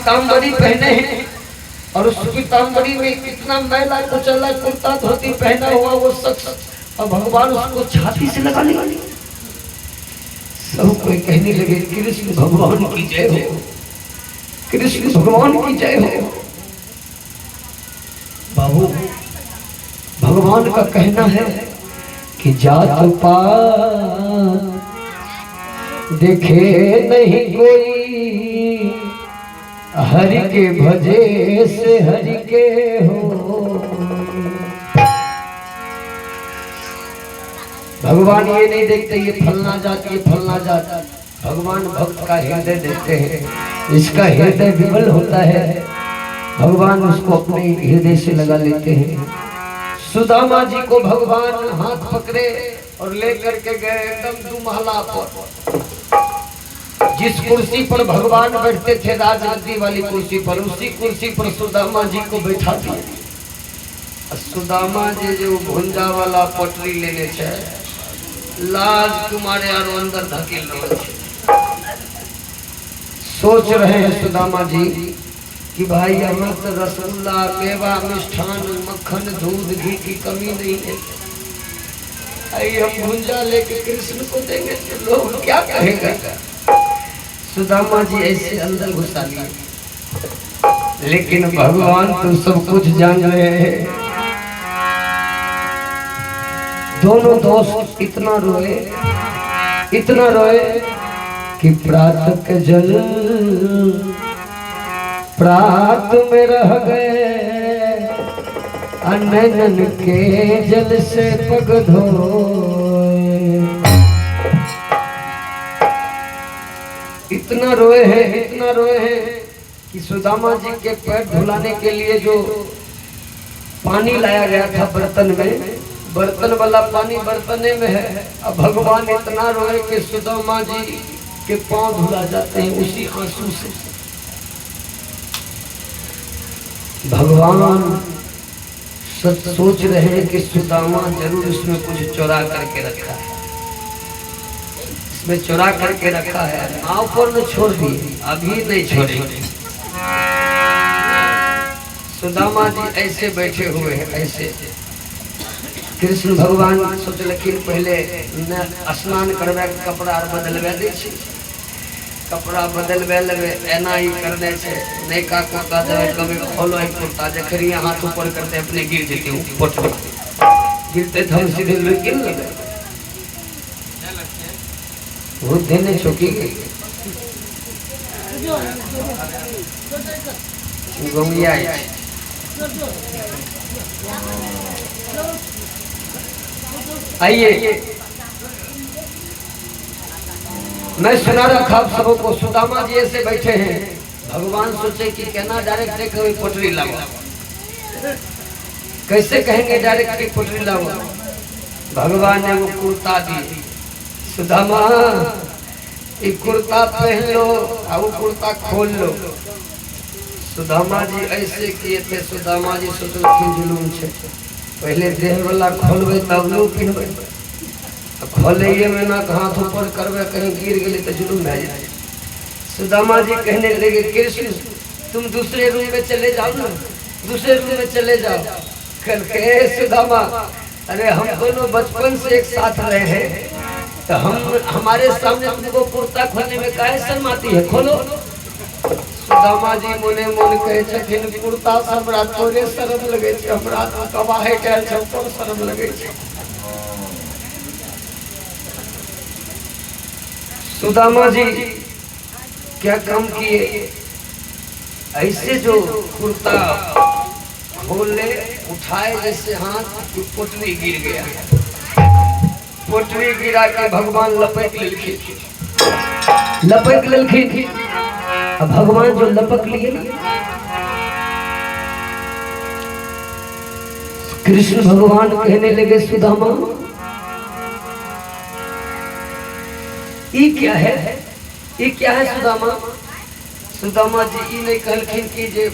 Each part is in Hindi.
पीताम्बरी पहने हैं और उस पीताम्बरी में कितना मैला कुचला कुर्ता धोती पहना हुआ वो शख्स, और भगवान उसको छाती से लगाने वाली। सब कोई कहने लगे कृष्ण भगवान की जय हो, कृष्ण भगवान की जय हो। बाबू भगवान का कहना है कि जात पात देखे नहीं कोई, हरि के भजे से हरि के हो। भगवान ये नहीं देखते ये फलना जात ये फलना जात, भगवान भक्त का हृदय देखते हैं। इसका हृदय विमल होता है, भगवान उसको अपने हृदय से लगा लेते हैं। सुदामा जी को भगवान हाथ पकड़े और लेकर के गए एकदम दुमहला पर। जिस कुर्सी पर भगवान बैठते थे राजगद्दी वाली कुर्सी पर, उसी कुर्सी पर सुदामा जी को बैठा दिया। सुदामा जी जो भुंजा वाला पटरी लेने छे, लाज तुम्हारे यार अंदर धकेल रहे छे। सोच रहे हैं सुदामा जी कि भाई अमृत रसगुल्ला मेवा मिष्ठान मक्खन दूध घी की कमी नहीं है, आई हम भुंजा लेके कृष्ण को देंगे तो लोग क्या कहेगा। सुदामा जी ऐसे अंदर घुसा लिए, लेकिन भगवान तो सब कुछ जान रहे हैं। दोनों दोस्त इतना रोए कि प्रात के जल प्रात में रह गए, नैनन के जल से पग धोए। इतना रोए हैं कि सुदामा जी के पैर धुलाने के लिए जो पानी लाया गया था बर्तन में, बर्तन वाला पानी बर्तने में है। अब भगवान इतना रोए कि सुदामा जी के पांव धुला जाते हैं उसी आंसू से। भगवान सोच रहे हैं कि सुदामा जरूर इसमें कुछ चुरा करके रखा है, इसमें चुरा करके रखा है। नाव पर न छोड़ दिए, अभी नहीं छोड़ेंगे। सुदामा जी ऐसे बैठे हुए हैं, ऐसे। कृष्ण भगवान सोचलखिन पहले स्नान करवा के कपड़ा बदलवा दै छी, कपड़ा बदलवा लेवे, एना ही करने से नहीं का कुर्ता देवे, कभी खोलो एक कुर्ता जखरी हाथ ऊपर करते अपने गिर जेती हूँ, पोटली गिरते थे हम सीधे गिर लगे। वो देने छोकी गई गोमिया आइए। मैं सुना रखा आप सबको, सुदामा जी ऐसे बैठे हैं। भगवान सोचे कि कहना डायरेक्ट कभी पोटरी लाओ, कैसे कहेंगे डायरेक्ट की पोटरी लाओ। भगवान ने वो कुर्ता दी, सुदामा ये कुर्ता पहन लो और वो कुर्ता खोल लो। सुदामा जी ऐसे किए थे। सुदामा जी सोचलखिन जुलूम छे, पहले देह वाला खोलबे तब लो पिन्हबे, खोले में ना हाथ ऊपर करवे कहीं गिर गए तो जुलूम भे जाए। सुदामा जी कहने लगे कृष्ण तुम दूसरे रूम में चले जाओ ना, दूसरे रूम में चले जाओ। कल के सुदामा अरे हम दोनों बचपन से एक साथ रहे हैं, तो हमारे सामने तुमको कुर्ता खोलने में काहे शर्म आती है, खोलो। सुदामा जी मोने मोन कहे छथिन कुर्ता से हमरा तोरे शर्म लगे छे, हमरा तो कबाहे कहल छे तोर शर्म लगे छे। सुदामा जी क्या काम किए, ऐसे जो कुर्ता खोले उठाए जैसे हाथ की पोटली गिर गया, पोटली गिरा के भगवान लपेट लेलखिन। अब भगवान जो लपक लिए कृष्ण भगवान कहने लगे सुदामा ये क्या है सुदामा। सुदामा जी ई नहीं कहलखिन कि जे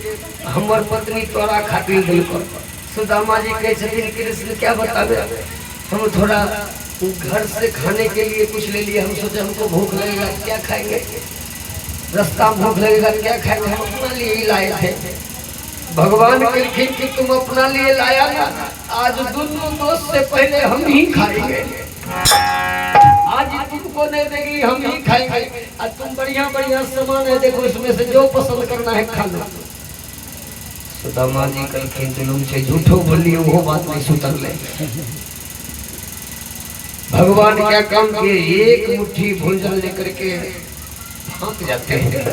हमर पत्नी तोरा खातिर दिलको। सुदामा जी कहे छथिन कृष्ण क्या बतावे, हम थोड़ा घर से खाने के लिए कुछ ले लिए, हम सोचे हमको भूख लगेगा क्या खाएंगे। रास्ता में भूख लगेगा क्या खाएंगे, हम अपना लिए ही लाए थे। भगवान कहते कि तुम अपना लिए लाया ना, आज दोनों दोस्त से पहले हम ही खाएंगे, आज तुमको नहीं देगी हम ही खाएंगे। आज तुम बढ़िया बढ़िया सामान है, देखो इसमें से जो पसंद करना है खा लो। सुदामा जी कल जुलूम से झूठो बोली वो बात नहीं सुतर ले। भगवान क्या काम किए, एक मुट्ठी भोजन लेकर के भाग जाते हैं।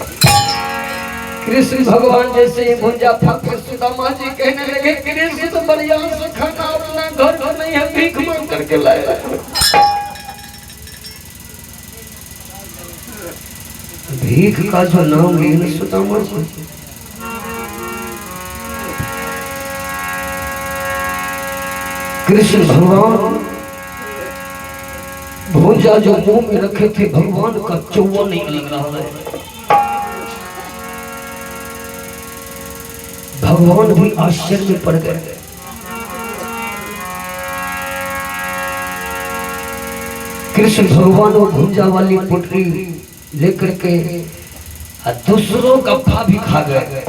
कृष्ण भगवान जैसे ही भुंजा फाके सुदामा जी कहने लगे कृष्ण तो बढ़िया से खाना अपना घर को नहीं है, भीख मांग करके लाया। भीख का जो नाम लिया सुदामा जी, कृष्ण भगवान भुंजा जो मुंह में रखे थे भगवान का चौवा नहीं लग रहा है। भगवान भी आश्चर्य में पड़ गए। कृष्ण भगवान वो भुंजा वाली पुटरी लेकर के दूसरों गफ्फा भी खा गए।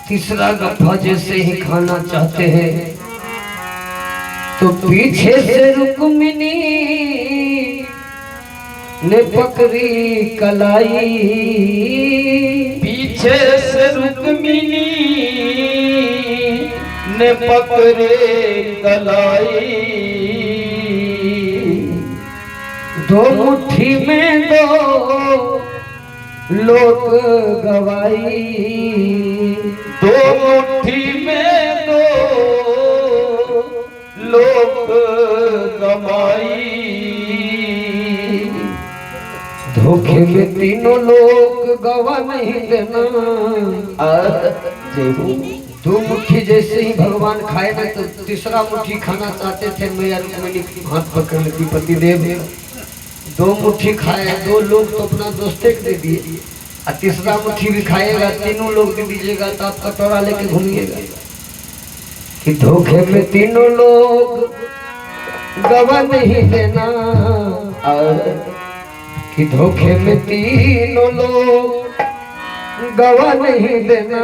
तीसरा गफ्फा जैसे ही खाना चाहते हैं तो पीछे से रुक्मिणी ने पकड़ी कलाई, पीछे से रुक्मिणी ने पकड़े कलाई। दो मुट्ठी में दो लोग गवाई, दो मुट्ठी में दो लोग गवाई। धोखे में तीनों लोग गवा नहीं देना। दो मुट्ठी जैसे ही भगवान खाए ना तो तीसरा मुट्ठी खाना चाहते थे। मैया रुक्मिणी हाथ पकड़ लेती पति देव। दो मुट्ठी खाए, दो लोग तो अपना दोस्ते दे दिए, और तीसरा मुट्ठी भी खाएगा, तीनों लोग दे दीजिएगा तो आप कटोरा लेके घूमिएगा। कि धोखे में तीनों लोग गवा नहीं देना, कि धोखे में तीनों लोग गवा नहीं देना।